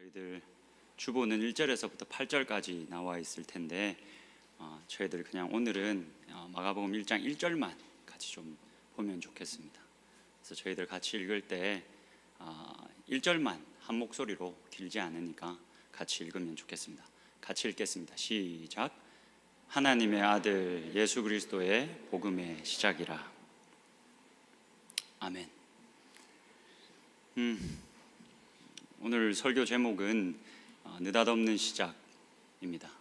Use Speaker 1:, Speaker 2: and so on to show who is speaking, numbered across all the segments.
Speaker 1: 저희들 주보는 1절에서부터 8절까지 나와 있을 텐데 저희들 그냥 오늘은 마가복음 1장 1절만 같이 좀 보면 좋겠습니다. 그래서 저희들 같이 읽을 때 1절만 한 목소리로 길지 않으니까 같이 읽으면 좋겠습니다. 같이 읽겠습니다. 시작. 하나님의 아들 예수 그리스도의 복음의 시작이라. 아멘. 오늘 설교 제목은 느닷없는 시작입니다.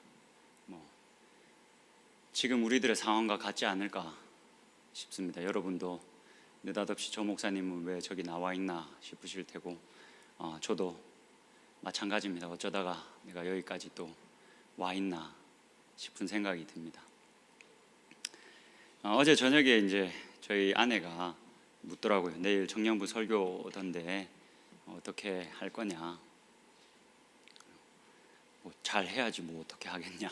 Speaker 1: 지금 우리들의 상황과 같지 않을까 싶습니다. 여러분도 느닷없이 저 목사님은 왜 저기 나와 있나 싶으실 테고 저도 마찬가지입니다. 어쩌다가 내가 여기까지 또 와 있나 싶은 생각이 듭니다. 어제 저녁에 이제 저희 아내가 묻더라고요. 내일 청년부 설교던데 어떻게 할 거냐? 잘 해야지 뭐 어떻게 하겠냐?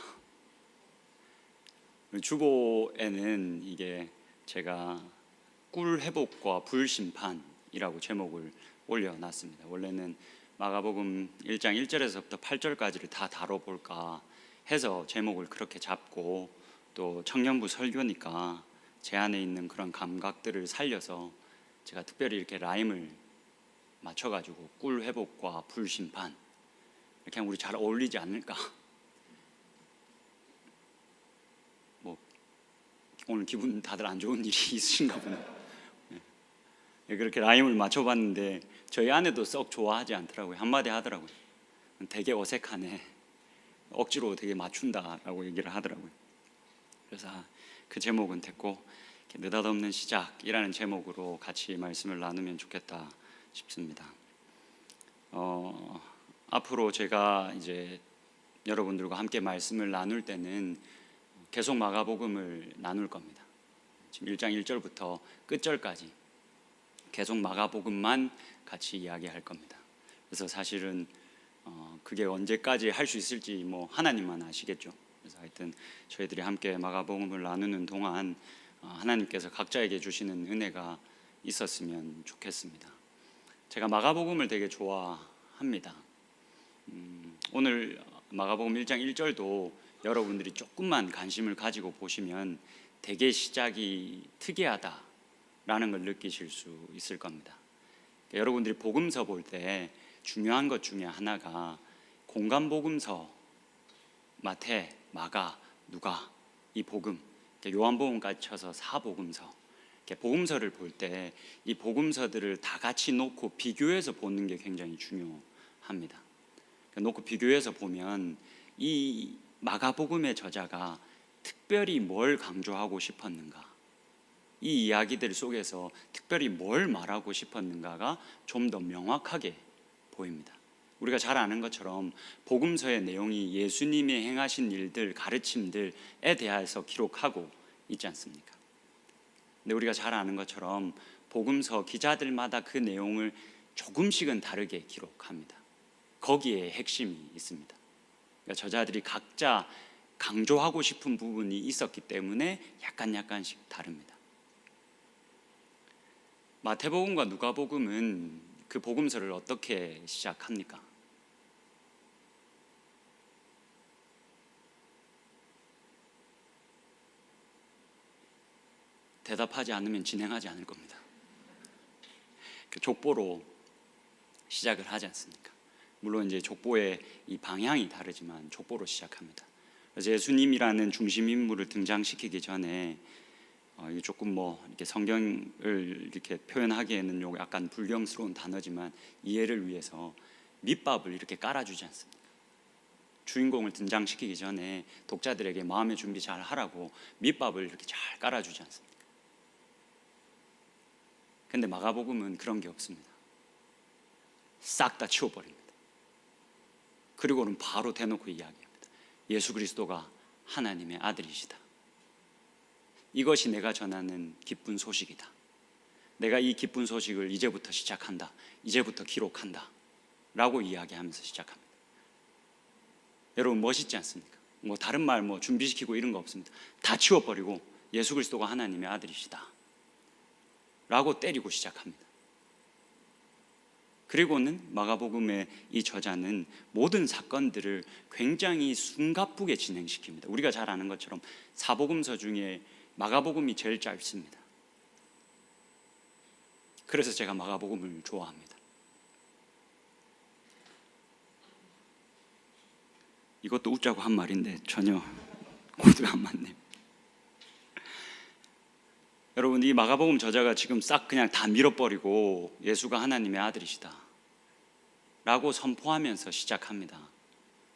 Speaker 1: 주보에는 이게 제가 꿀 회복과 불 심판이라고 제목을 올려놨습니다. 원래는 마가복음 1장 1절에서부터 8절까지를 다 다뤄볼까 해서 제목을 그렇게 잡고, 또 청년부 설교니까 제 안에 있는 그런 감각들을 살려서 제가 특별히 이렇게 라임을 맞춰가지고 꿀 회복과 불 심판, 이렇게 하면 우리 잘 어울리지 않을까? 오늘 기분 다들 안 좋은 일이 있으신가 보네. 그렇게 라임을 맞춰봤는데 저희 아내도 썩 좋아하지 않더라고요. 한마디 하더라고요. 되게 어색하네. 억지로 되게 맞춘다라고 얘기를 하더라고요. 그래서 그 제목은 됐고, 느닷없는 시작이라는 제목으로 같이 말씀을 나누면 좋겠다 싶습니다. 앞으로 제가 이제 여러분들과 함께 말씀을 나눌 때는 계속 마가복음을 나눌 겁니다. 지금 1장 1절부터 끝절까지 계속 마가복음만 같이 이야기할 겁니다. 그래서 사실은 그게 언제까지 할 수 있을지 하나님만 아시겠죠. 그래서 하여튼 저희들이 함께 마가복음을 나누는 동안 하나님께서 각자에게 주시는 은혜가 있었으면 좋겠습니다. 제가 마가복음을 되게 좋아합니다. 오늘 마가복음 1장 1절도 여러분들이 조금만 관심을 가지고 보시면 되게 시작이 특이하다라는 걸 느끼실 수 있을 겁니다. 그러니까 여러분들이 복음서 볼 때 중요한 것 중에 하나가 공간복음서, 마태, 마가, 누가, 이 복음, 요한복음까지 쳐서 4복음서, 복음서를 볼 때 이 복음서들을 다 같이 놓고 비교해서 보는 게 굉장히 중요합니다. 놓고 비교해서 보면 이 마가복음의 저자가 특별히 뭘 강조하고 싶었는가, 이 이야기들 속에서 특별히 뭘 말하고 싶었는가가 좀 더 명확하게 보입니다. 우리가 잘 아는 것처럼 복음서의 내용이 예수님이 행하신 일들, 가르침들에 대해서 기록하고 있지 않습니까? 근데 우리가 잘 아는 것처럼 복음서 기자들마다 그 내용을 조금씩은 다르게 기록합니다. 거기에 핵심이 있습니다. 그러니까 저자들이 각자 강조하고 싶은 부분이 있었기 때문에 약간씩 다릅니다. 마태복음과 누가복음은 그 복음서를 어떻게 시작합니까? 대답하지 않으면 진행하지 않을 겁니다. 족보로 시작을 하지 않습니까? 물론 이제 족보의 이 방향이 다르지만 족보로 시작합니다. 그래서 예수님이라는 중심 인물을 등장시키기 전에 이게 조금 이렇게 성경을 이렇게 표현하기에는 요거 약간 불경스러운 단어지만 이해를 위해서 밑밥을 이렇게 깔아주지 않습니까? 주인공을 등장시키기 전에 독자들에게 마음의 준비 잘 하라고 밑밥을 이렇게 잘 깔아주지 않습니까? 근데 마가복음은 그런 게 없습니다. 싹 다 치워버립니다. 그리고는 바로 대놓고 이야기합니다. 예수 그리스도가 하나님의 아들이시다. 이것이 내가 전하는 기쁜 소식이다. 내가 이 기쁜 소식을 이제부터 시작한다. 이제부터 기록한다. 라고 이야기하면서 시작합니다. 여러분 멋있지 않습니까? 다른 말 준비시키고 이런 거 없습니다. 다 치워버리고 예수 그리스도가 하나님의 아들이시다. 라고 때리고 시작합니다. 그리고는 마가복음의 이 저자는 모든 사건들을 굉장히 숨가쁘게 진행시킵니다. 우리가 잘 아는 것처럼 사복음서 중에 마가복음이 제일 짧습니다. 그래서 제가 마가복음을 좋아합니다. 이것도 웃자고 한 말인데 전혀 코드가 안 맞네요. 여러분, 이 마가복음 저자가 지금 싹 그냥 다 밀어버리고 예수가 하나님의 아들이시다 라고 선포하면서 시작합니다.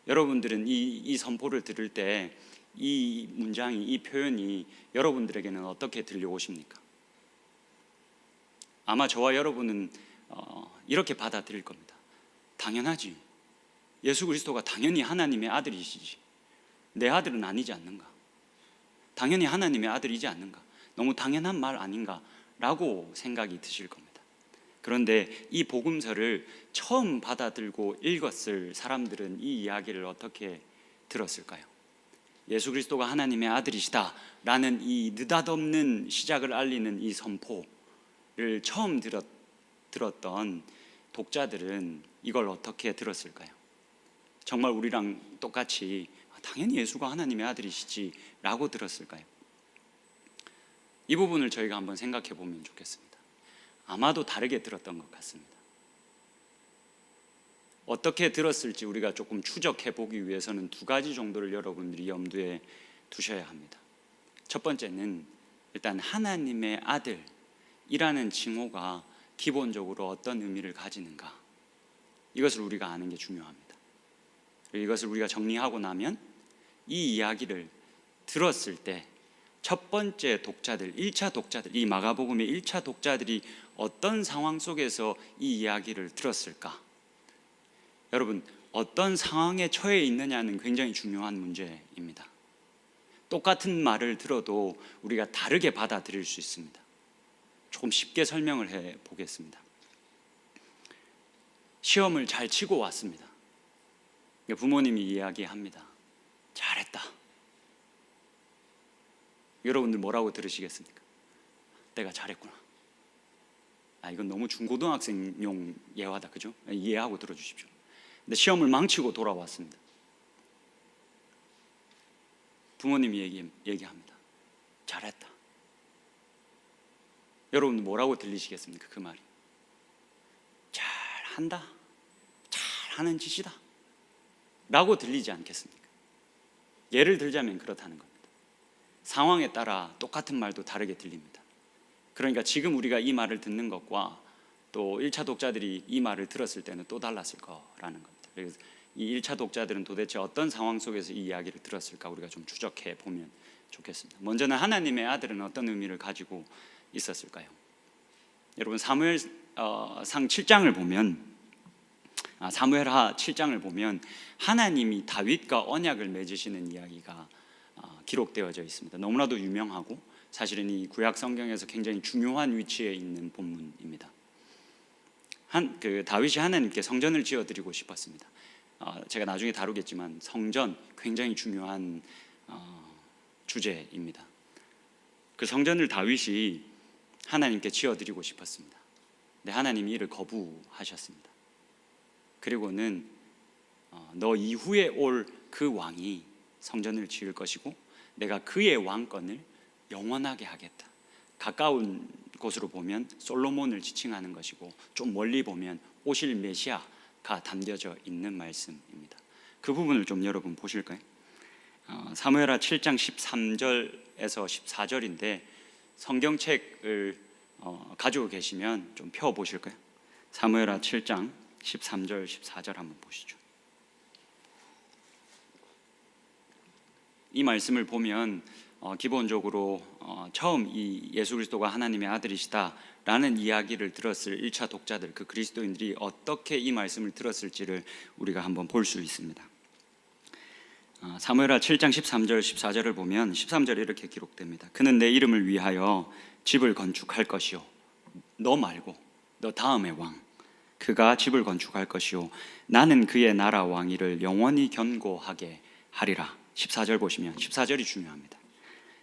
Speaker 1: 여러분들은 이 선포를 들을 때 이 문장이, 이 표현이 여러분들에게는 어떻게 들려오십니까? 아마 저와 여러분은 이렇게 받아들일 겁니다. 당연하지. 예수 그리스도가 당연히 하나님의 아들이시지. 내 아들은 아니지 않는가? 당연히 하나님의 아들이지 않는가? 너무 당연한 말 아닌가? 라고 생각이 드실 겁니다. 그런데 이 복음서를 처음 받아들고 읽었을 사람들은 이 이야기를 어떻게 들었을까요? 예수 그리스도가 하나님의 아들이시다 라는 이 느닷없는 시작을 알리는 이 선포를 처음 들었던 독자들은 이걸 어떻게 들었을까요? 정말 우리랑 똑같이 당연히 예수가 하나님의 아들이시지 라고 들었을까요? 이 부분을 저희가 한번 생각해 보면 좋겠습니다. 아마도 다르게 들었던 것 같습니다. 어떻게 들었을지 우리가 조금 추적해 보기 위해서는 두 가지 정도를 여러분들이 염두에 두셔야 합니다. 첫 번째는 일단 하나님의 아들이라는 칭호가 기본적으로 어떤 의미를 가지는가, 이것을 우리가 아는 게 중요합니다. 이것을 우리가 정리하고 나면 이 이야기를 들었을 때 첫 번째 독자들, 1차 독자들, 이 마가복음의 1차 독자들이 어떤 상황 속에서 이 이야기를 들었을까? 여러분, 어떤 상황에 처해 있느냐는 굉장히 중요한 문제입니다. 똑같은 말을 들어도 우리가 다르게 받아들일 수 있습니다. 조금 쉽게 설명을 해 보겠습니다. 시험을 잘 치고 왔습니다. 부모님이 이야기합니다. 잘했다. 여러분들 뭐라고 들으시겠습니까? 내가 잘했구나. 이건 너무 중고등학생용 예화다, 그죠? 이해하고 들어주십시오. 근데 시험을 망치고 돌아왔습니다. 부모님이 얘기합니다. 잘했다. 여러분 뭐라고 들리시겠습니까? 그 말이 잘한다, 잘하는 짓이다 라고 들리지 않겠습니까? 예를 들자면 그렇다는 겁니다. 상황에 따라 똑같은 말도 다르게 들립니다. 그러니까 지금 우리가 이 말을 듣는 것과 또 1차 독자들이 이 말을 들었을 때는 또 달랐을 거라는 겁니다. 그래서 이 1차 독자들은 도대체 어떤 상황 속에서 이 이야기를 들었을까 우리가 좀 추적해 보면 좋겠습니다. 먼저는 하나님의 아들은 어떤 의미를 가지고 있었을까요? 여러분, 사무엘상 7장을 보면, 사무엘하 7장을 보면 하나님이 다윗과 언약을 맺으시는 이야기가 기록되어져 있습니다. 너무나도 유명하고 사실은 이 구약 성경에서 굉장히 중요한 위치에 있는 본문입니다. 다윗이 하나님께 성전을 지어드리고 싶었습니다. 제가 나중에 다루겠지만 성전 굉장히 중요한 주제입니다. 그 성전을 다윗이 하나님께 지어드리고 싶었습니다. 근데 하나님이 이를 거부하셨습니다. 그리고는 너 이후에 올 그 왕이 성전을 지을 것이고 내가 그의 왕권을 영원하게 하겠다. 가까운 곳으로 보면 솔로몬을 지칭하는 것이고 좀 멀리 보면 오실 메시아가 담겨져 있는 말씀입니다. 그 부분을 좀 여러분 보실까요? 사무엘하 7장 13절에서 14절인데 성경책을 가지고 계시면 좀 펴보실까요? 사무엘하 7장 13절 14절 한번 보시죠. 이 말씀을 보면 기본적으로 처음 이 예수 그리스도가 하나님의 아들이시다라는 이야기를 들었을 1차 독자들, 그 그리스도인들이 어떻게 이 말씀을 들었을지를 우리가 한번 볼 수 있습니다. 사무엘하 7장 13절 14절을 보면 13절에 이렇게 기록됩니다. 그는 내 이름을 위하여 집을 건축할 것이요, 너 말고 너 다음의 왕, 그가 집을 건축할 것이요, 나는 그의 나라 왕위를 영원히 견고하게 하리라. 14절 보시면 14절이 중요합니다.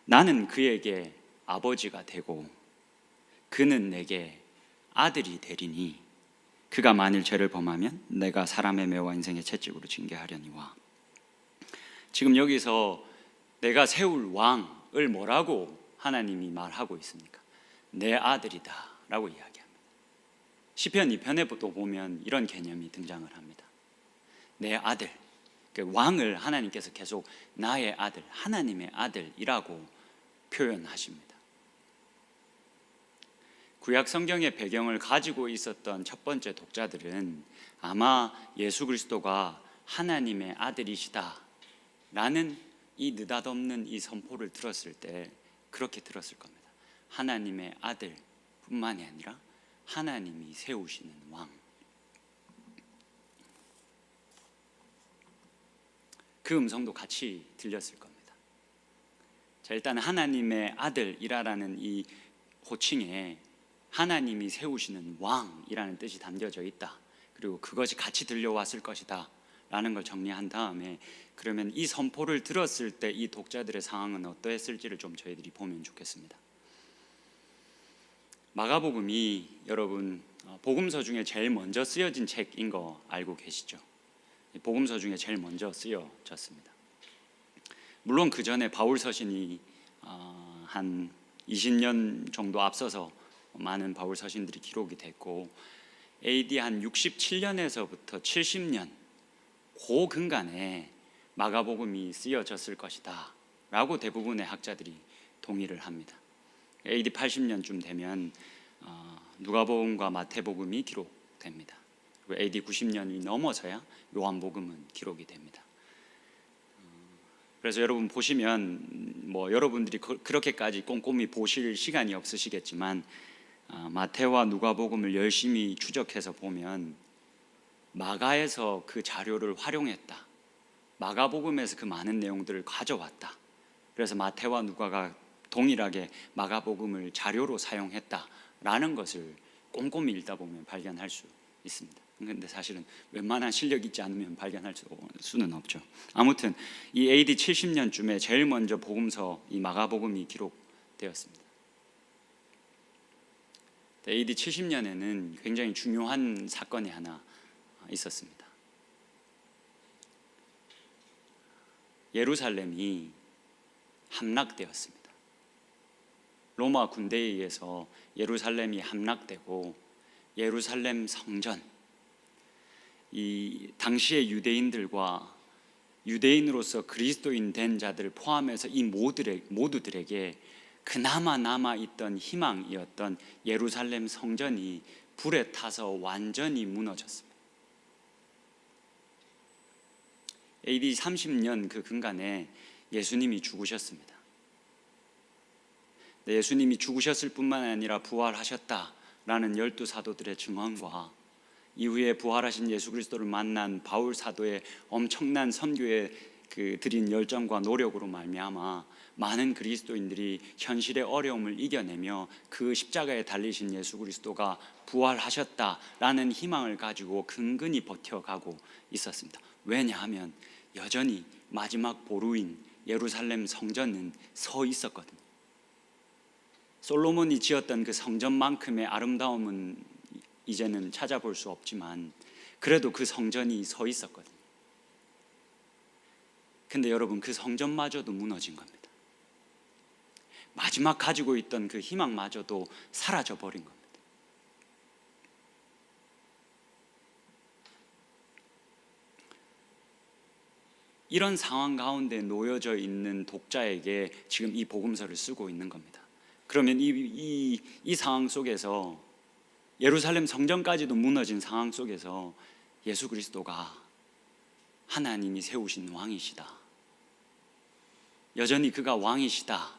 Speaker 1: 나는 그에게 아버지가 되고 그는 내게 아들이 되리니 그가 만일 죄를 범하면 내가 사람의 매와 인생의 채찍으로 징계하려니와. 지금 여기서 내가 세울 왕을 뭐라고 하나님이 말하고 있습니까? 내 아들이다 라고 이야기합니다. 시편 2편에도 보면 이런 개념이 등장을 합니다. 내 아들, 그 왕을 하나님께서 계속 나의 아들, 하나님의 아들이라고 표현하십니다. 구약 성경의 배경을 가지고 있었던 첫 번째 독자들은 아마 예수 그리스도가 하나님의 아들이시다 라는 이 느닷없는 이 선포를 들었을 때 그렇게 들었을 겁니다. 하나님의 아들뿐만이 아니라 하나님이 세우시는 왕. 그 음성도 같이 들렸을 겁니다. 자, 일단 하나님의 아들이라는 이 호칭에 하나님이 세우시는 왕이라는 뜻이 담겨져 있다. 그리고 그것이 같이 들려왔을 것이다 라는 걸 정리한 다음에, 그러면 이 선포를 들었을 때 이 독자들의 상황은 어떠했을지를 좀 저희들이 보면 좋겠습니다. 마가복음이 여러분 복음서 중에 제일 먼저 쓰여진 책인 거 알고 계시죠? 복음서 중에 제일 먼저 쓰여졌습니다. 물론 그 전에 바울 서신이 한 20년 정도 앞서서 많은 바울 서신들이 기록이 됐고, AD 한 67년에서부터 70년 그 근간에 마가복음이 쓰여졌을 것이다 라고 대부분의 학자들이 동의를 합니다. AD 80년쯤 되면 누가복음과 마태복음이 기록됩니다. 그리고 AD 90년이 넘어서야 요한복음은 기록이 됩니다. 그래서 여러분 보시면 여러분들이 그렇게까지 꼼꼼히 보실 시간이 없으시겠지만 마태와 누가복음을 열심히 추적해서 보면 마가에서 그 자료를 활용했다, 마가복음에서 그 많은 내용들을 가져왔다, 그래서 마태와 누가가 동일하게 마가복음을 자료로 사용했다라는 것을 꼼꼼히 읽다 보면 발견할 수 있습니다. 그런데 사실은 웬만한 실력 있지 않으면 발견할 수는 없죠. 아무튼 이 AD 70년쯤에 제일 먼저 복음서 이 마가복음이 기록되었습니다. AD 70년에는 굉장히 중요한 사건이 하나 있었습니다. 예루살렘이 함락되었습니다. 로마 군대에 의해서 예루살렘이 함락되고, 예루살렘 성전, 이 당시의 유대인들과 유대인으로서 그리스도인 된 자들을 포함해서 이 모두들에게 그나마 남아있던 희망이었던 예루살렘 성전이 불에 타서 완전히 무너졌습니다. AD 30년 그 근간에 예수님이 죽으셨습니다. 예수님이 죽으셨을 뿐만 아니라 부활하셨다라는 12사도들의 증언과 이후에 부활하신 예수 그리스도를 만난 바울 사도의 엄청난 선교에 드린 열정과 노력으로 말미암아 많은 그리스도인들이 현실의 어려움을 이겨내며 그 십자가에 달리신 예수 그리스도가 부활하셨다라는 희망을 가지고 근근히 버텨가고 있었습니다. 왜냐하면 여전히 마지막 보루인 예루살렘 성전은 서 있었거든요. 솔로몬이 지었던 그 성전만큼의 아름다움은 이제는 찾아볼 수 없지만 그래도 그 성전이 서 있었거든요. 근데 여러분, 그 성전마저도 무너진 겁니다. 마지막 가지고 있던 그 희망마저도 사라져 버린 겁니다. 이런 상황 가운데 놓여져 있는 독자에게 지금 이 복음서를 쓰고 있는 겁니다. 그러면 이 상황 속에서, 예루살렘 성전까지도 무너진 상황 속에서 예수 그리스도가 하나님이 세우신 왕이시다, 여전히 그가 왕이시다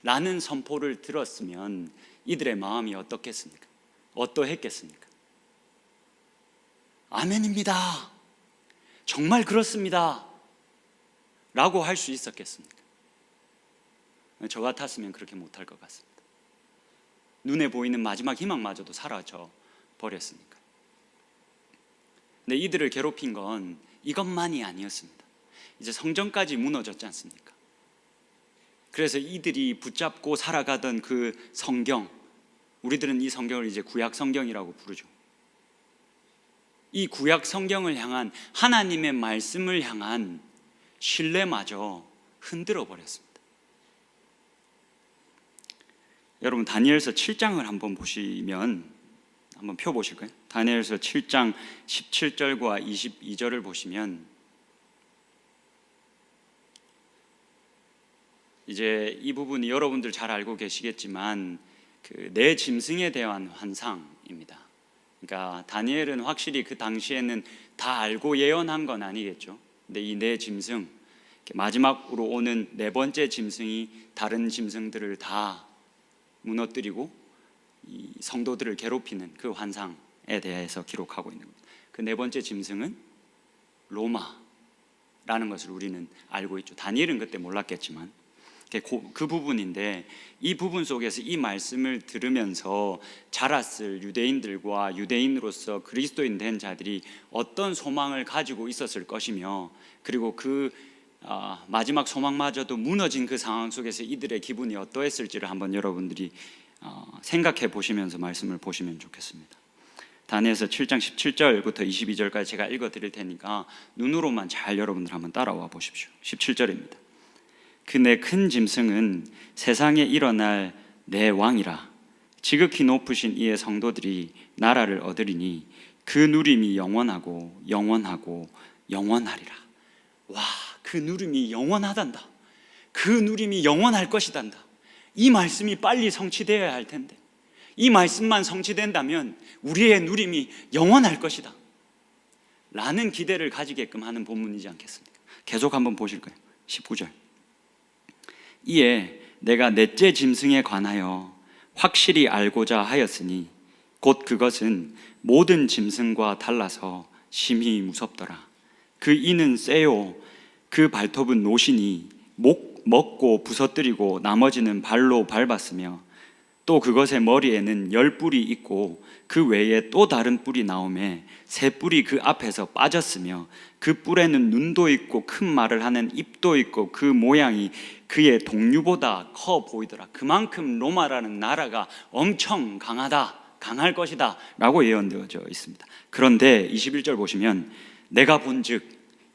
Speaker 1: 라는 선포를 들었으면 이들의 마음이 어떻겠습니까? 어떠했겠습니까? 아멘입니다, 정말 그렇습니다 라고 할 수 있었겠습니까? 저 같았으면 그렇게 못할 것 같습니다. 눈에 보이는 마지막 희망마저도 사라져 버렸으니까. 근데 이들을 괴롭힌 건 이것만이 아니었습니다. 이제 성전까지 무너졌지 않습니까? 그래서 이들이 붙잡고 살아가던 그 성경, 우리들은 이 성경을 이제 구약 성경이라고 부르죠. 이 구약 성경을 향한 하나님의 말씀을 향한 신뢰마저 흔들어 버렸습니다. 여러분 다니엘서 7장을 한번 보시면, 한번 펴 보실까요? 다니엘서 7장 17절과 22절을 보시면 이제 이 부분이 여러분들 잘 알고 계시겠지만 그 네 짐승에 대한 환상입니다. 그러니까 다니엘은 확실히 그 당시에는 다 알고 예언한 건 아니겠죠. 근데 이 네 짐승, 마지막으로 오는 네 번째 짐승이 다른 짐승들을 다 무너뜨리고 이 성도들을 괴롭히는 그 환상에 대해서 기록하고 있는 겁니다. 그 네 번째 짐승은 로마라는 것을 우리는 알고 있죠. 다니엘은 그때 몰랐겠지만 그 부분인데, 이 부분 속에서 이 말씀을 들으면서 자랐을 유대인들과 유대인으로서 그리스도인 된 자들이 어떤 소망을 가지고 있었을 것이며, 그리고 그 마지막 소망마저도 무너진 그 상황 속에서 이들의 기분이 어떠했을지를 한번 여러분들이 생각해 보시면서 말씀을 보시면 좋겠습니다. 다니엘서 7장 17절부터 22절까지 제가 읽어 드릴 테니까 눈으로만 잘 여러분들 한번 따라와 보십시오. 17절입니다. 그 내 큰 짐승은 세상에 일어날 내 왕이라. 지극히 높으신 이의 성도들이 나라를 얻으리니 그 누림이 영원하고 영원하고 영원하리라. 와, 그 누림이 영원하단다. 그 누림이 영원할 것이단다. 이 말씀이 빨리 성취되어야 할 텐데, 이 말씀만 성취된다면 우리의 누림이 영원할 것이다 라는 기대를 가지게끔 하는 본문이지 않겠습니까? 계속 한번 보실까요? 19절. 이에 내가 넷째 짐승에 관하여 확실히 알고자 하였으니 곧 그것은 모든 짐승과 달라서 심히 무섭더라. 그 이는 세요, 그 발톱은 노시니 먹고 부서뜨리고 나머지는 발로 밟았으며, 또 그것의 머리에는 10뿔이 있고 그 외에 또 다른 뿔이 나오매 새 뿔이 그 앞에서 빠졌으며, 그 뿔에는 눈도 있고 큰 말을 하는 입도 있고 그 모양이 그의 동류보다 커 보이더라. 그만큼 로마라는 나라가 엄청 강할 것이다 라고 예언되어져 있습니다. 그런데 21절 보시면 내가 본즉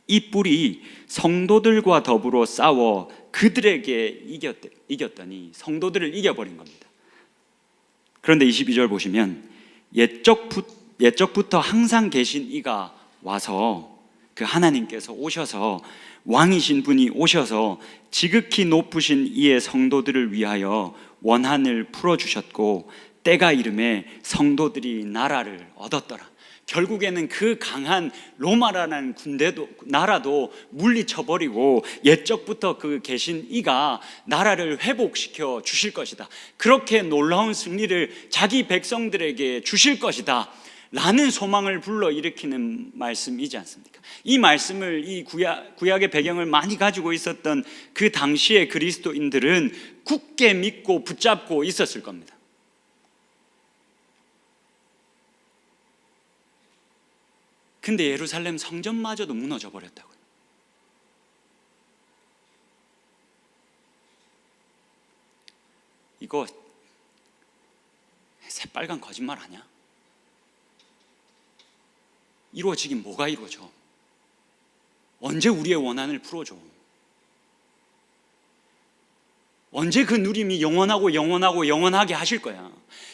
Speaker 1: 이 뿔이 성도들과 더불어 싸워 그들에게 이겼더니 성도들을 이겨버린 겁니다. 그런데 22절 보시면 옛적부터 항상 계신 이가 와서, 그 하나님께서 오셔서, 왕이신 분이 오셔서 지극히 높으신 이의 성도들을 위하여 원한을 풀어주셨고 때가 이름에 성도들이 나라를 얻었더라. 결국에는 그 강한 로마라는 나라도 물리쳐버리고 옛적부터 그 계신 이가 나라를 회복시켜 주실 것이다. 그렇게 놀라운 승리를 자기 백성들에게 주실 것이다 라는 소망을 불러일으키는 말씀이지 않습니까? 이 말씀을, 이 구약의 배경을 많이 가지고 있었던 그 당시의 그리스도인들은 굳게 믿고 붙잡고 있었을 겁니다. 근데 예루살렘 성전마저도 무너져 버렸다고요. 이거 새빨간 거짓말 아니야? 이루어지긴 뭐가 이루어져? 언제 우리의 원한을 풀어줘? 언제 그 누림이 영원하고 영원하고 영원하게 하실 거야?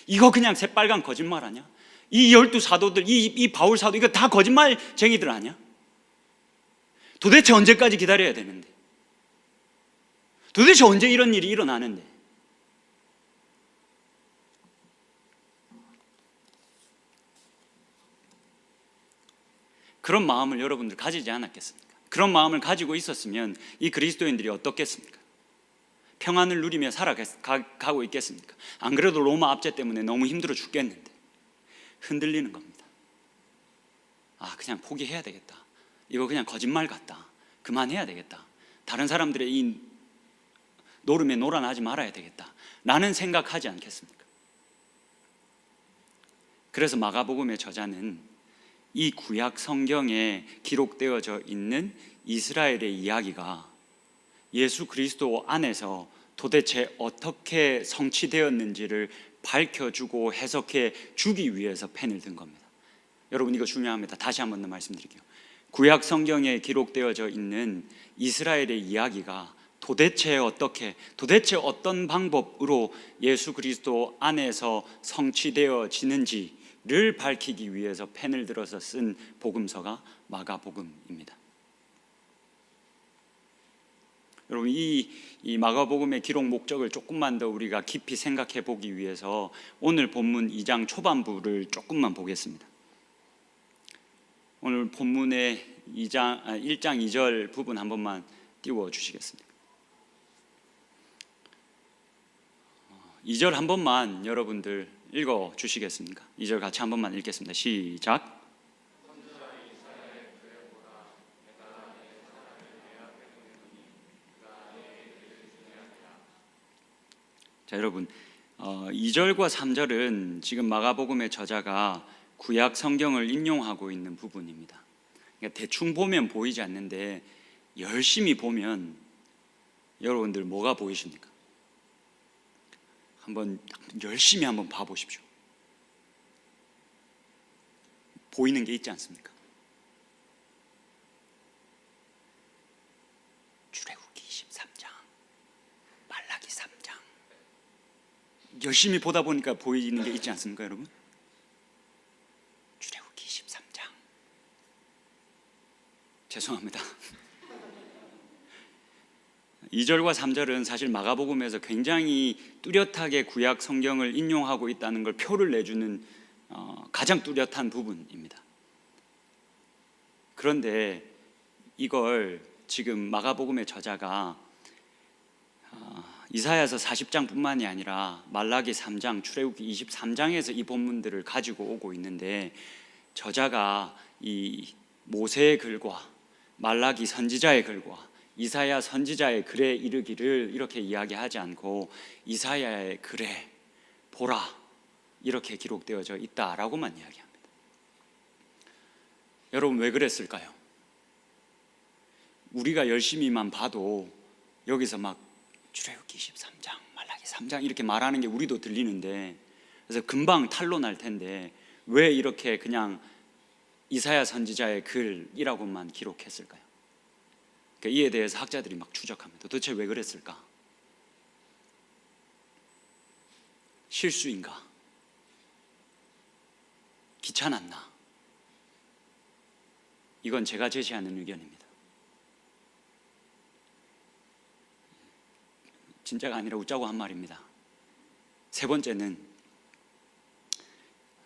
Speaker 1: 이거 그냥 새빨간 거짓말 아니야? 이 12사도들, 이 바울 사도, 이거 다 거짓말쟁이들 아니야? 도대체 언제까지 기다려야 되는데? 도대체 언제 이런 일이 일어나는데? 그런 마음을 여러분들 가지지 않았겠습니까? 그런 마음을 가지고 있었으면 이 그리스도인들이 어떻겠습니까? 평안을 누리며 살아가고 있겠습니까? 안 그래도 로마 압제 때문에 너무 힘들어 죽겠는데 흔들리는 겁니다. 그냥 포기해야 되겠다. 이거 그냥 거짓말 같다. 그만해야 되겠다. 다른 사람들의 이 노름에 놀아나지 말아야 되겠다 라는 생각하지 않겠습니까? 그래서 마가복음의 저자는 이 구약 성경에 기록되어져 있는 이스라엘의 이야기가 예수 그리스도 안에서 도대체 어떻게 성취되었는지를 밝혀주고 해석해 주기 위해서 펜을 든 겁니다. 여러분 이거 중요합니다. 다시 한 번 더 말씀드릴게요. 구약 성경에 기록되어져 있는 이스라엘의 이야기가 도대체 어떤 방법으로 예수 그리스도 안에서 성취되어지는지를 밝히기 위해서 펜을 들어서 쓴 복음서가 마가복음입니다. 여러분 이 마가복음의 기록 목적을 조금만 더 우리가 깊이 생각해 보기 위해서 오늘 본문 2장 초반부를 조금만 보겠습니다. 오늘 본문의 1장 2절 부분 한 번만 띄워 주시겠습니까? 2절 한 번만 여러분들 읽어 주시겠습니까? 2절 같이 한 번만 읽겠습니다. 시작. 자, 여러분 2절과 3절은 지금 마가복음의 저자가 구약 성경을 인용하고 있는 부분입니다. 그러니까 대충 보면 보이지 않는데 열심히 보면 여러분들 뭐가 보이십니까? 한번 열심히 한번 봐보십시오. 보이는 게 있지 않습니까? 출애굽기 23장, 말라기 3장. 열심히 보다 보니까 보이는 게 있지 않습니까, 여러분? 출애굽기 23장. 죄송합니다. 2절과 3절은 사실 마가복음에서 굉장히 뚜렷하게 구약 성경을 인용하고 있다는 걸 표를 내주는 가장 뚜렷한 부분입니다. 그런데 이걸 지금 마가복음의 저자가 이사야서 40장뿐만이 아니라 말라기 3장, 출애굽기 23장에서 이 본문들을 가지고 오고 있는데 저자가 이 모세의 글과 말라기 선지자의 글과 이사야 선지자의 글에 이르기를 이렇게 이야기하지 않고 이사야의 글에 보라 이렇게 기록되어져 있다라고만 이야기합니다. 여러분 왜 그랬을까요? 우리가 열심히만 봐도 여기서 막 출애굽기 23장, 말라기 3장 이렇게 말하는 게 우리도 들리는데 그래서 금방 탄로날 텐데 왜 이렇게 그냥 이사야 선지자의 글이라고만 기록했을까요? 이에 대해서 학자들이 막 추적합니다. 도대체 왜 그랬을까? 실수인가? 귀찮았나? 이건 제가 제시하는 의견입니다. 진짜가 아니라 웃자고 한 말입니다. 세 번째는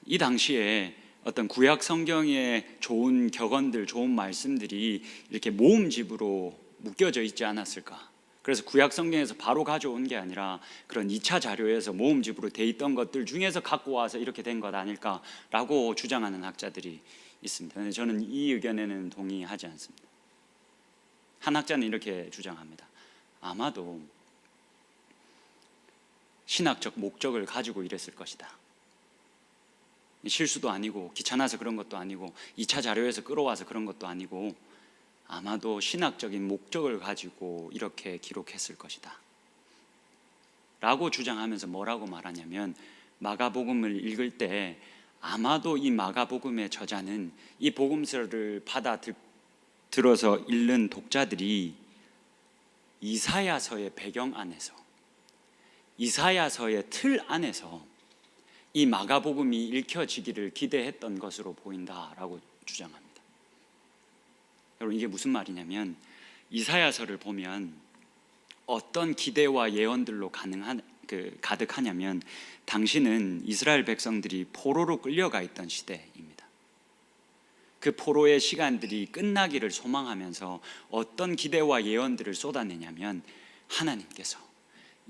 Speaker 1: 이 당시에 어떤 구약 성경의 좋은 격언들, 좋은 말씀들이 이렇게 모음집으로 묶여져 있지 않았을까? 그래서 구약 성경에서 바로 가져온 게 아니라 그런 2차 자료에서 모음집으로 돼 있던 것들 중에서 갖고 와서 이렇게 된 것 아닐까라고 주장하는 학자들이 있습니다. 그런데 저는 이 의견에는 동의하지 않습니다. 한 학자는 이렇게 주장합니다. 아마도 신학적 목적을 가지고 이랬을 것이다. 실수도 아니고 귀찮아서 그런 것도 아니고 2차 자료에서 끌어와서 그런 것도 아니고 아마도 신학적인 목적을 가지고 이렇게 기록했을 것이다 라고 주장하면서 뭐라고 말하냐면 마가복음을 읽을 때 아마도 이 마가복음의 저자는 이 복음서를 받아들어서 읽는 독자들이 이사야서의 배경 안에서 이사야서의 틀 안에서 이 마가복음이 읽혀지기를 기대했던 것으로 보인다라고 주장합니다. 여러분 이게 무슨 말이냐면 이사야서를 보면 어떤 기대와 예언들로 가득하냐면 당시는 이스라엘 백성들이 포로로 끌려가 있던 시대입니다. 그 포로의 시간들이 끝나기를 소망하면서 어떤 기대와 예언들을 쏟아내냐면 하나님께서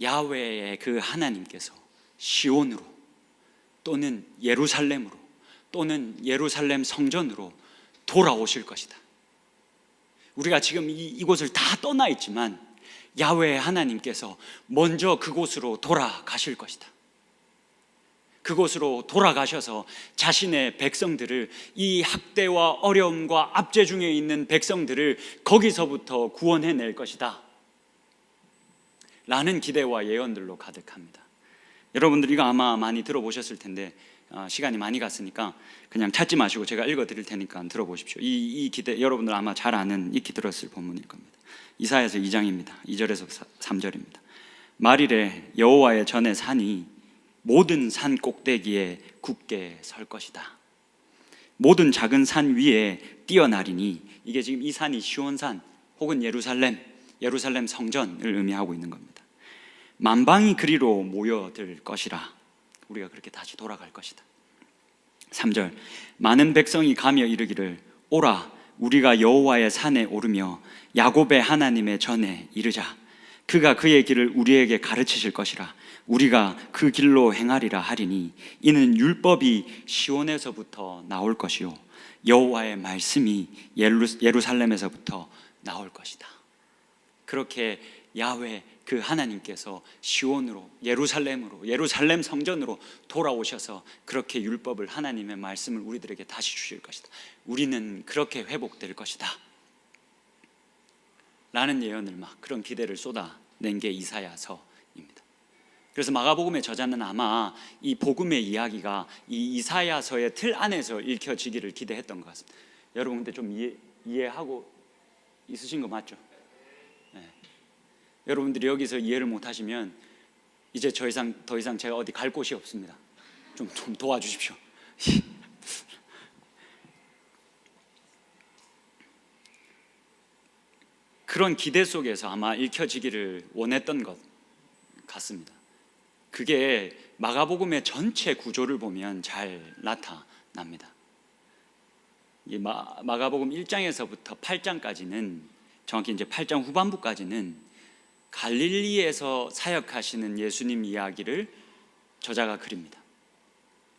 Speaker 1: 야훼의 그 하나님께서 시온으로 또는 예루살렘으로 또는 예루살렘 성전으로 돌아오실 것이다. 우리가 지금 이곳을 다 떠나 있지만 야훼 하나님께서 먼저 그곳으로 돌아가실 것이다. 그곳으로 돌아가셔서 자신의 백성들을 이 학대와 어려움과 압제 중에 있는 백성들을 거기서부터 구원해낼 것이다 라는 기대와 예언들로 가득합니다. 여러분들 이거 아마 많이 들어보셨을 텐데 시간이 많이 갔으니까 그냥 찾지 마시고 제가 읽어드릴 테니까 들어보십시오. 이 기대 여러분들 아마 잘 아는 익히 들었을 본문일 겁니다. 이사야서 2장입니다. 2절에서 3절입니다. 말이래 여호와의 전에 산이 모든 산 꼭대기에 굳게 설 것이다. 모든 작은 산 위에 뛰어나리니, 이게 지금 이 산이 시온산 혹은 예루살렘 성전을 의미하고 있는 겁니다. 만방이 그리로 모여들 것이라. 우리가 그렇게 다시 돌아갈 것이다. 3절, 많은 백성이 가며 이르기를 오라 우리가 여호와의 산에 오르며 야곱의 하나님의 전에 이르자. 그가 그의 길을 우리에게 가르치실 것이라. 우리가 그 길로 행하리라 하리니 이는 율법이 시온에서부터 나올 것이요 여호와의 말씀이 예루살렘에서부터 나올 것이다. 그렇게 야훼 그 하나님께서 시온으로, 예루살렘 성전으로 돌아오셔서 그렇게 율법을, 하나님의 말씀을 우리들에게 다시 주실 것이다. 우리는 그렇게 회복될 것이다 라는 예언을 막 그런 기대를 쏟아낸 게 이사야서입니다. 그래서 마가복음의 저자는 아마 이 복음의 이야기가 이 이사야서의 틀 안에서 읽혀지기를 기대했던 것 같습니다. 여러분 근데 좀 이해하고 있으신 거 맞죠? 네. 여러분들이 여기서 이해를 못하시면 이제 더 이상 제가 어디 갈 곳이 없습니다. 좀 도와주십시오. 그런 기대 속에서 아마 읽혀지기를 원했던 것 같습니다. 그게 마가복음의 전체 구조를 보면 잘 나타납니다. 이 마가복음 1장에서부터 8장까지는, 정확히 이제 8장 후반부까지는 갈릴리에서 사역하시는 예수님 이야기를 저자가 그립니다.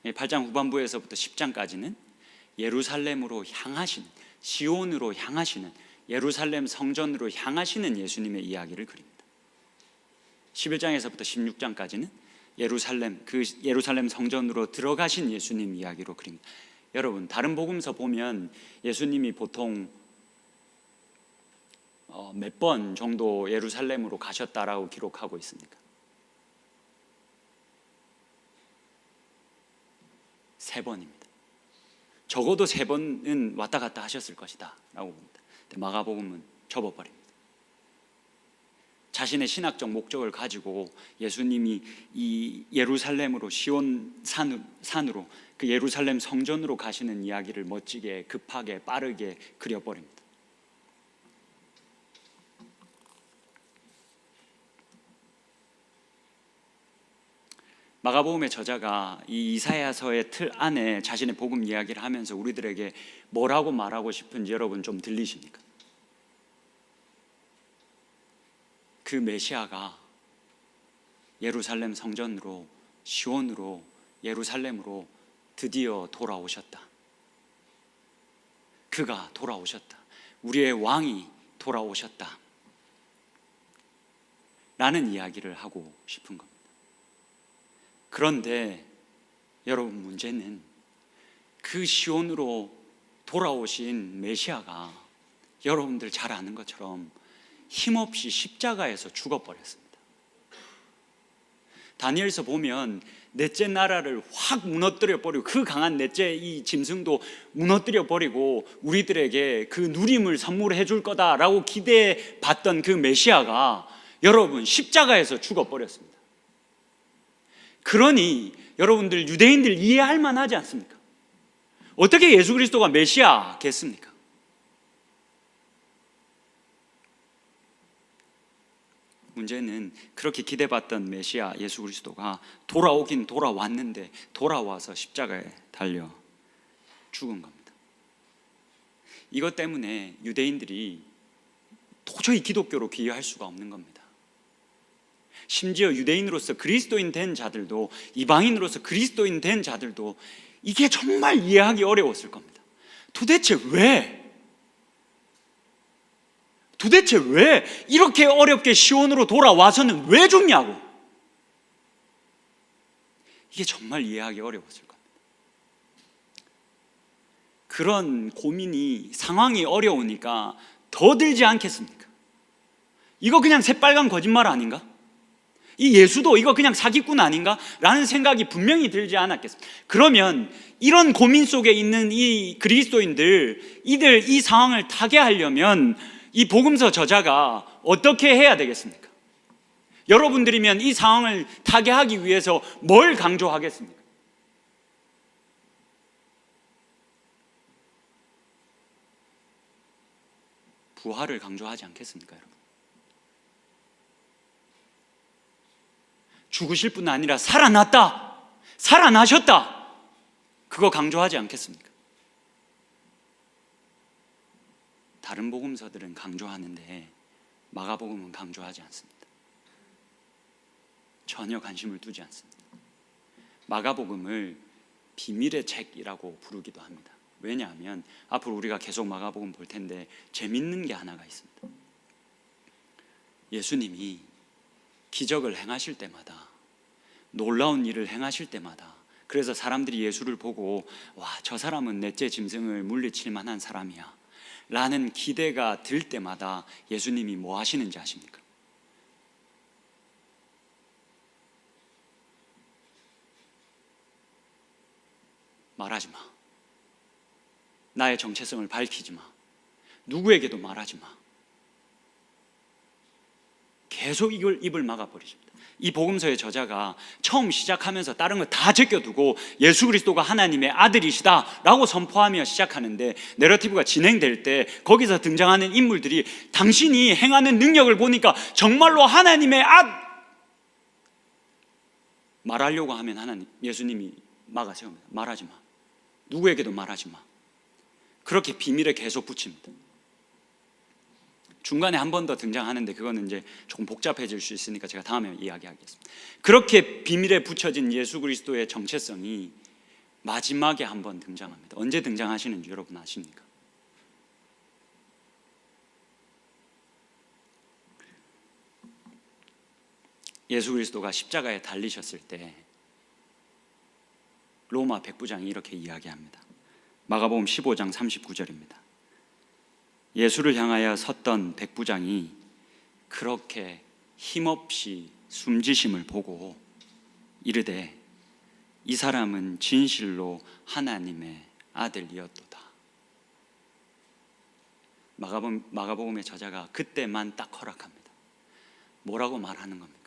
Speaker 1: 8장 후반부에서부터 10장까지는 예루살렘으로 향하시는, 시온으로 향하시는, 예루살렘 성전으로 향하시는 예수님의 이야기를 그립니다. 11장에서부터 16장까지는 예루살렘 성전으로 들어가신 예수님 이야기로 그립니다. 여러분, 다른 복음서 보면 예수님이 보통 몇 번 정도 예루살렘으로 가셨다라고 기록하고 있습니까? 3번입니다. 적어도 3번은 왔다 갔다 하셨을 것이다 라고 봅니다. 근데 마가복음은 접어버립니다. 자신의 신학적 목적을 가지고 예수님이 이 예루살렘으로, 시온 산으로, 그 예루살렘 성전으로 가시는 이야기를 멋지게, 급하게, 빠르게 그려버립니다. 마가복음의 저자가 이 이사야서의 틀 안에 자신의 복음 이야기를 하면서 우리들에게 뭐라고 말하고 싶은지 여러분 좀 들리십니까? 그 메시아가 예루살렘 성전으로, 시온으로, 예루살렘으로 드디어 돌아오셨다. 그가 돌아오셨다. 우리의 왕이 돌아오셨다 라는 이야기를 하고 싶은 겁니다. 그런데 여러분, 문제는 그 시온으로 돌아오신 메시아가 여러분들 잘 아는 것처럼 힘없이 십자가에서 죽어버렸습니다. 다니엘서 보면 넷째 나라를 확 무너뜨려버리고, 그 강한 넷째 이 짐승도 무너뜨려버리고 우리들에게 그 누림을 선물해 줄 거다라고 기대받던 그 메시아가 여러분 십자가에서 죽어버렸습니다. 그러니 여러분들, 유대인들 이해할 만하지 않습니까? 어떻게 예수 그리스도가 메시아겠습니까? 문제는 그렇게 기대받던 메시아 예수 그리스도가 돌아오긴 돌아왔는데 돌아와서 십자가에 달려 죽은 겁니다. 이것 때문에 유대인들이 도저히 기독교로 귀의할 수가 없는 겁니다. 심지어 유대인으로서 그리스도인 된 자들도, 이방인으로서 그리스도인 된 자들도 이게 정말 이해하기 어려웠을 겁니다. 도대체 왜 이렇게 어렵게 시온으로 돌아와서는 왜 죽냐고. 이게 정말 이해하기 어려웠을 겁니다. 그런 고민이, 상황이 어려우니까 더 들지 않겠습니까? 이거 그냥 새빨간 거짓말 아닌가? 이 예수도 이거 그냥 사기꾼 아닌가? 라는 생각이 분명히 들지 않았겠습니까? 그러면 이런 고민 속에 있는 이 그리스도인들, 이들 이 상황을 타개하려면 이 복음서 저자가 어떻게 해야 되겠습니까? 여러분들이면 이 상황을 타개하기 위해서 뭘 강조하겠습니까? 부활을 강조하지 않겠습니까, 여러분? 죽으실 뿐 아니라 살아났다, 살아나셨다, 그거 강조하지 않겠습니까? 다른 복음서들은 강조하는데 마가복음은 강조하지 않습니다. 전혀 관심을 두지 않습니다. 마가복음을 비밀의 책이라고 부르기도 합니다. 왜냐하면 앞으로 우리가 계속 마가복음 볼 텐데 재밌는 게 하나가 있습니다. 예수님이 기적을 행하실 때마다, 놀라운 일을 행하실 때마다, 그래서 사람들이 예수를 보고 와, 저 사람은 넷째 짐승을 물리칠 만한 사람이야 라는 기대가 들 때마다 예수님이 뭐 하시는지 아십니까? 말하지 마. 나의 정체성을 밝히지 마. 누구에게도 말하지 마. 계속 이걸 입을 막아버리십니다. 이 복음서의 저자가 처음 시작하면서 다른 거 다 제껴두고 예수 그리스도가 하나님의 아들이시다 라고 선포하며 시작하는데, 내러티브가 진행될 때 거기서 등장하는 인물들이 당신이 행하는 능력을 보니까 정말로 하나님의 말하려고 하면 예수님이 막아세웁니다. 말하지 마. 누구에게도 말하지 마. 그렇게 비밀에 계속 붙입니다. 중간에 한 번 더 등장하는데 그거는 이제 조금 복잡해질 수 있으니까 제가 다음에 이야기하겠습니다. 그렇게 비밀에 붙여진 예수 그리스도의 정체성이 마지막에 한 번 등장합니다. 언제 등장하시는지 여러분 아십니까? 예수 그리스도가 십자가에 달리셨을 때 로마 백부장이 이렇게 이야기합니다. 마가복음 15장 39절입니다. 예수를 향하여 섰던 백부장이 그렇게 힘없이 숨지심을 보고 이르되 이 사람은 진실로 하나님의 아들이었도다. 마가복음의 저자가 그때만 딱 허락합니다. 뭐라고 말하는 겁니까?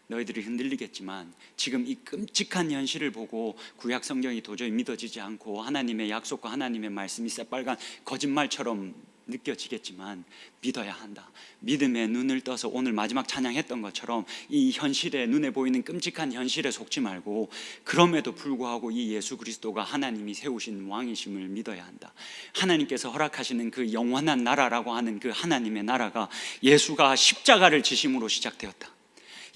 Speaker 1: 너희들이 흔들리겠지만 지금 이 끔찍한 현실을 보고 구약 성경이 도저히 믿어지지 않고 하나님의 약속과 하나님의 말씀이 새빨간 거짓말처럼 느껴지겠지만 믿어야 한다. 믿음의 눈을 떠서 오늘 마지막 찬양했던 것처럼 이 현실에, 눈에 보이는 끔찍한 현실에 속지 말고 그럼에도 불구하고 이 예수 그리스도가 하나님이 세우신 왕이심을 믿어야 한다. 하나님께서 허락하시는 그 영원한 나라라고 하는 그 하나님의 나라가 예수가 십자가를 지심으로 시작되었다.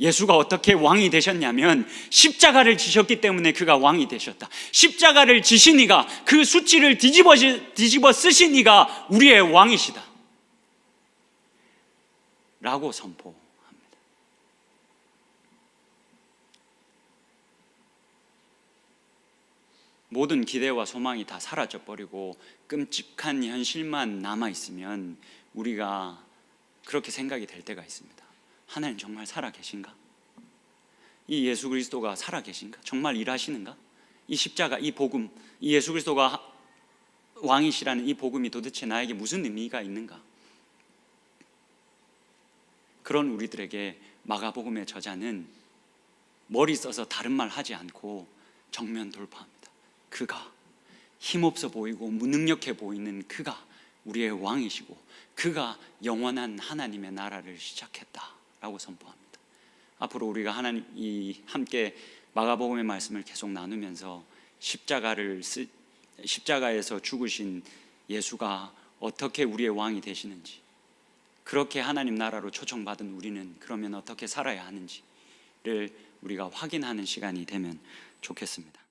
Speaker 1: 예수가 어떻게 왕이 되셨냐면 십자가를 지셨기 때문에 그가 왕이 되셨다. 십자가를 지신 이가, 그 수치를 뒤집어 쓰신 이가 우리의 왕이시다 라고 선포합니다. 모든 기대와 소망이 다 사라져버리고 끔찍한 현실만 남아있으면 우리가 그렇게 생각이 될 때가 있습니다. 하나님 정말 살아계신가? 이 예수 그리스도가 살아계신가? 정말 일하시는가? 이 십자가, 이 복음, 이 예수 그리스도가 왕이시라는 이 복음이 도대체 나에게 무슨 의미가 있는가? 그런 우리들에게 마가복음의 저자는 머리 써서 다른 말 하지 않고 정면 돌파합니다. 그가 힘없어 보이고 무능력해 보이는 그가 우리의 왕이시고 그가 영원한 하나님의 나라를 시작했다라고 선포합니다. 앞으로 우리가 함께 마가복음의 말씀을 계속 나누면서 십자가에서 죽으신 예수가 어떻게 우리의 왕이 되시는지, 그렇게 하나님 나라로 초청받은 우리는 그러면 어떻게 살아야 하는지를 우리가 확인하는 시간이 되면 좋겠습니다.